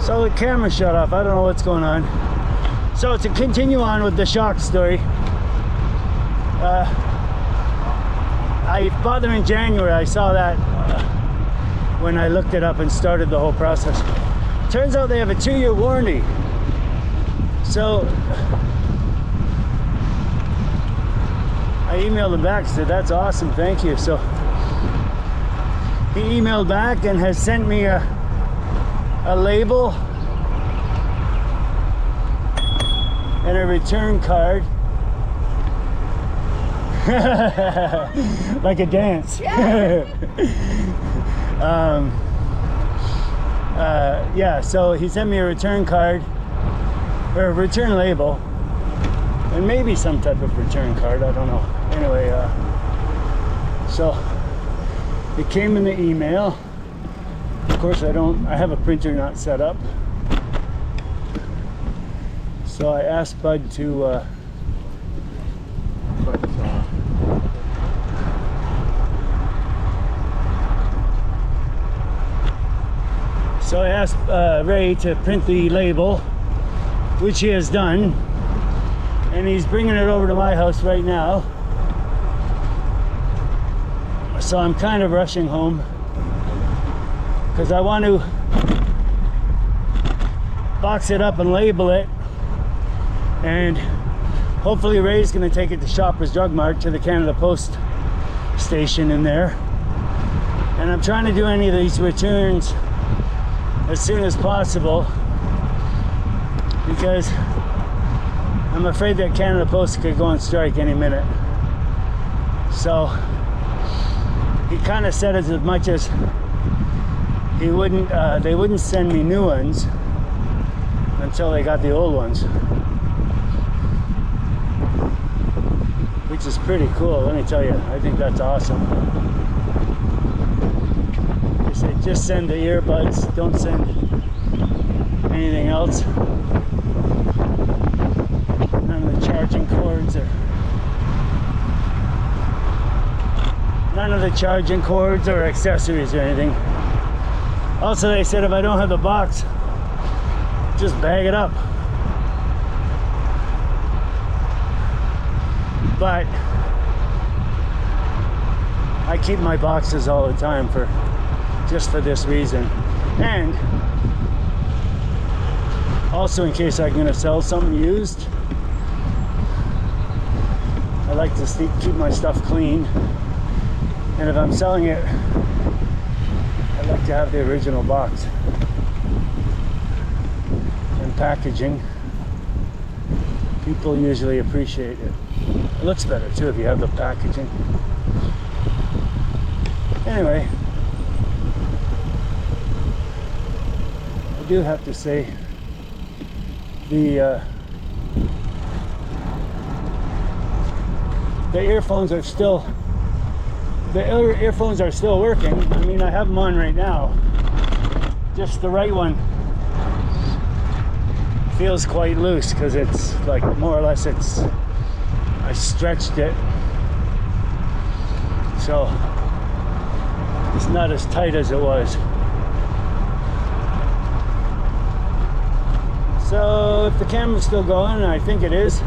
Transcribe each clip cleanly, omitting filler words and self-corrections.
So the camera shut off. I don't know what's going on. So to continue on with the Shokz story, I bought them in January. I saw that when I looked it up and started the whole process. Turns out they have a 2-year warranty. So I emailed him back and said, that's awesome, thank you. So he emailed back and has sent me a label and a return card. Like a dance. Yeah, so he sent me a return card, or a return label, and maybe some type of return card, I don't know. Anyway, so it came in the email. Of course I have a printer not set up. So I asked Bud to So I asked Ray to print the label, which he has done, and he's bringing it over to my house right now. So I'm kind of rushing home because I want to box it up and label it, and hopefully Ray's going to take it to Shoppers Drug Mart, to the Canada Post station in there. And I'm trying to do any of these returns as soon as possible because I'm afraid that Canada Post could go on strike any minute. So he kind of said as much as he wouldn't, they wouldn't send me new ones until they got the old ones, which is pretty cool. Let me tell you, I think that's awesome. They say just send the earbuds, don't send anything else. None of the charging cords or accessories or anything. Also, they said if I don't have the box, just bag it up. But I keep my boxes all the time just for this reason, and also in case I'm going to sell something used. I like to keep my stuff clean, and if I'm selling it, I like to have the original box and packaging. People usually appreciate it. It looks better too if you have the packaging. Anyway, I do have to say the earphones are still working. I mean, I have them on right now. Just the right one feels quite loose because it's like more or less I stretched it, so it's not as tight as it was. So if the camera's still going, and I think it is,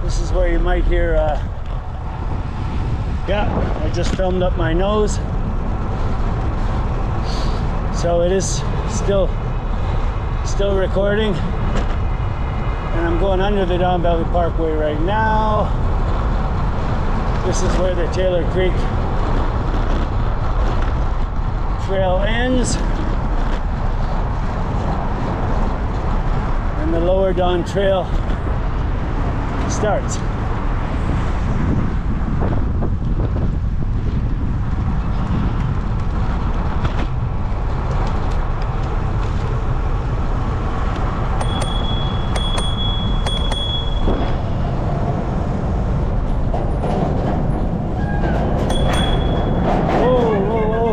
this is where you might hear yeah, I just filmed up my nose, so it is still recording. And I'm going under the Don Valley Parkway right now. This is where the Taylor Creek Trail ends, and the Lower Don Trail starts.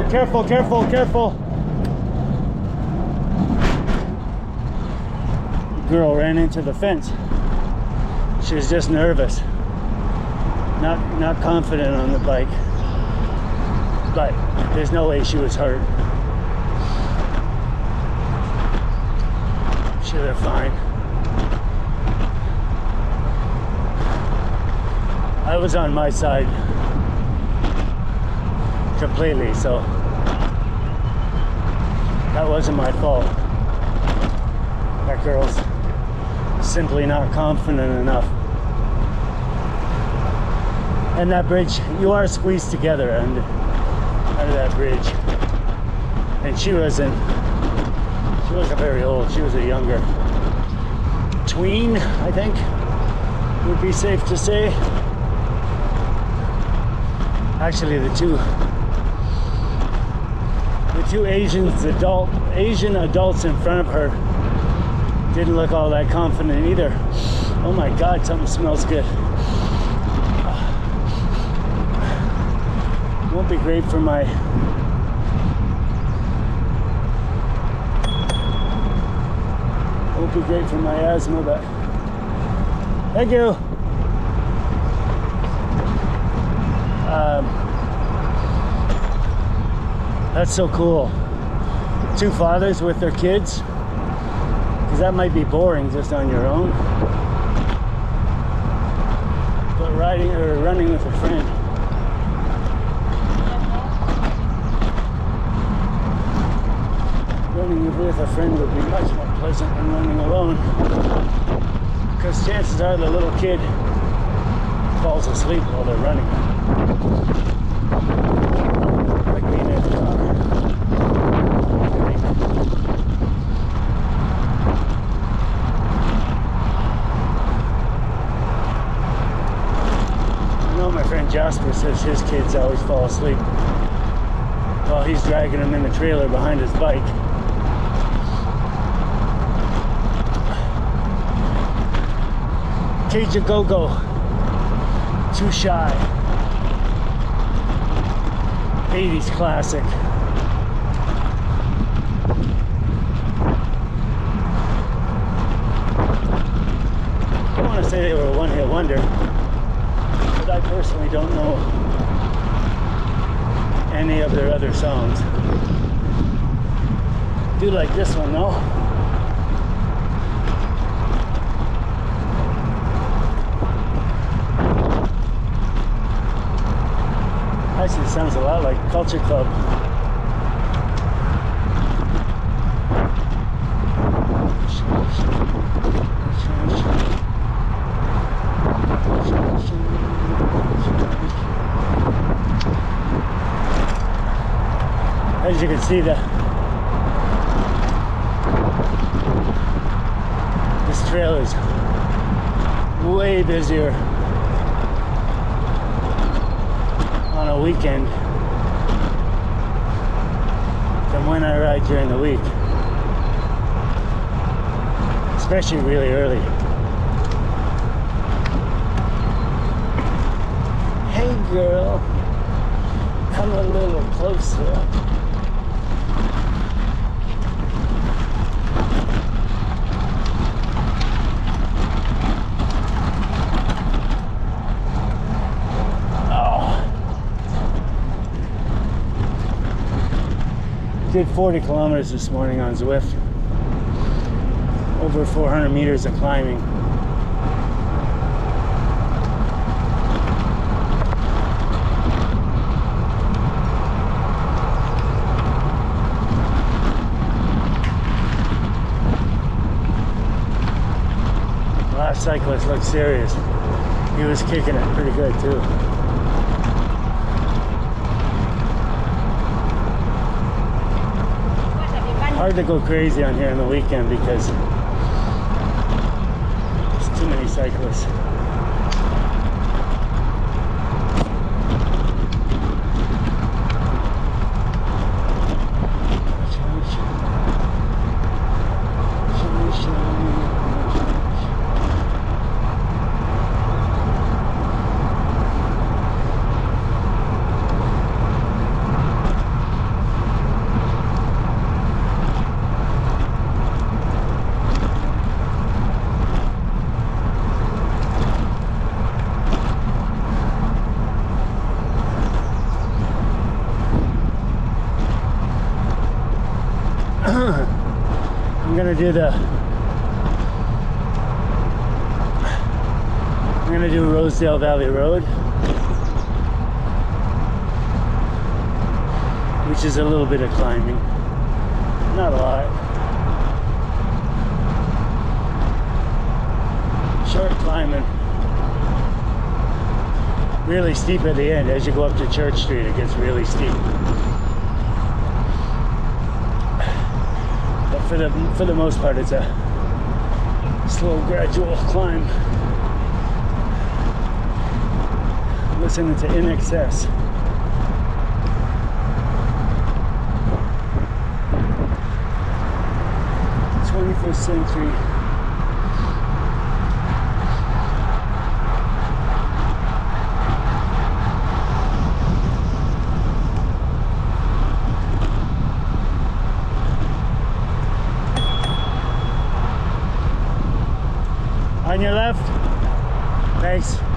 Careful, careful, careful. Girl ran into the fence. She was just nervous. Not confident on the bike. But there's no way she was hurt. Actually, they're fine. I was on my side completely, so that wasn't my fault. That girl's simply not confident enough. And that bridge, you are squeezed together and out of that bridge. And she wasn't very old. She was a younger tween, I think, would be safe to say. Actually, the two Asian adults in front of her didn't look all that confident either. Oh my God, something smells good. Won't be great for my asthma, but thank you. That's so cool. Two fathers with their kids, because that might be boring just on your own. But riding or running with a friend. Running with a friend would be much more pleasant than running alone, because chances are the little kid falls asleep while they're running. Like being in the car. I know my friend Jasper says his kids always fall asleep while he's dragging them in the trailer behind his bike. Cage of Go-Go, Too Shy, 80s classic. I don't want to say they were a one-hit wonder, but I personally don't know any of their other songs. I do like this one though. Actually, it sounds a lot like Culture Club. As you can see, this trail is way busier on a weekend than when I ride during the week, especially really early. Hey girl, come a little closer. Did 40 kilometers this morning on Zwift. Over 400 meters of climbing. The last cyclist looked serious. He was kicking it pretty good too. Hard to go crazy on here on the weekend because there's too many cyclists. I'm gonna do the gonna do Rosedale Valley Road, which is a little bit of climbing, not a lot. Short climbing. Really steep at the end. As you go up to Church Street, it gets really steep. But for the most part, it's a slow, gradual climb. Listening to In Excess. '21st century. On your left. Thanks.